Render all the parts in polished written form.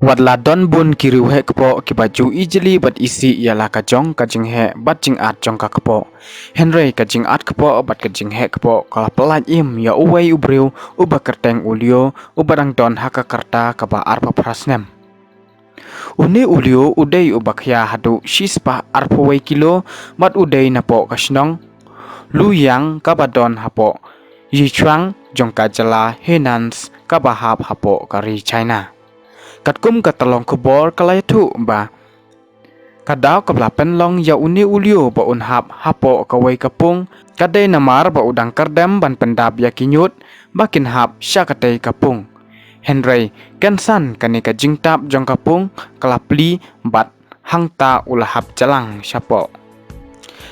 Wat la don bun kiriu he kepo ki baju ijeli bat isi ialah kajong kajing he bat jing at jong ka kepo. Henry kajing at kepo bat kajing he kepo kala pelaj im ya uwei ubriu uba kerteng ulio ubadang don haka kerta kaba arpa prasnem. Uni ulio udai ubak ya hadu shispa arpa wei kilo bat udai napo kasnong. Lu yang kabadon hapo yichuang jong kajala henans kabahap hapo kari China. Katkum katalong kubor kalayatu ba kadaw kablapen long ya uni ulio ba unhap hapo kawai kapung kadai namar ba udang kardam ban pendap ya kinyut bakin hap syakatay kapung. Henry kensan kani ka jingtap jong kapung kalapli bat hangta ulahap jalang syapo.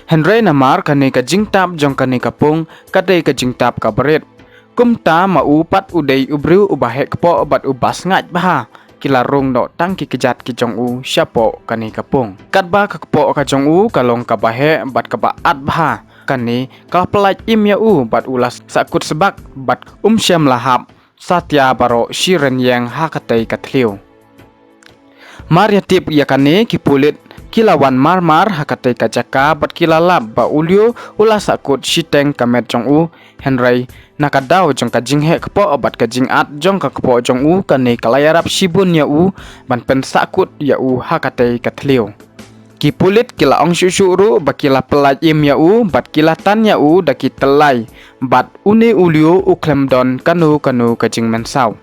Henry namar kani ka jingtap jong kani kapung kadai ka jingtap kabarit kumta maupat udai ubriu ubahe kepo bat ubas ngaj baha kilarung do tangki kejat ki jong u syapo kani kapung katba ka kepo ka jong u kalong kabahe bat kabaat baha kani kala pelaj im ya u bat ulas sakut sebak bat syam lahap satya baro shiren yang hakatai katliu Maria tip ya kani kipulit kilawan marmar hakatai kajaka bat kilalap ba ulio ulas sakut shiteng kamet jong u Henry nakadaw jong kajing he kepo bat kajing at jong ka kepo jong u kani kalayarap shibun ya u ban pen sakut ya u hakatai katliu kipulit kila ong syusyuru ba kila pelaj im ya u bat kila tan ya u daki telai bat uni ulio uklem don kanu kajing mensau.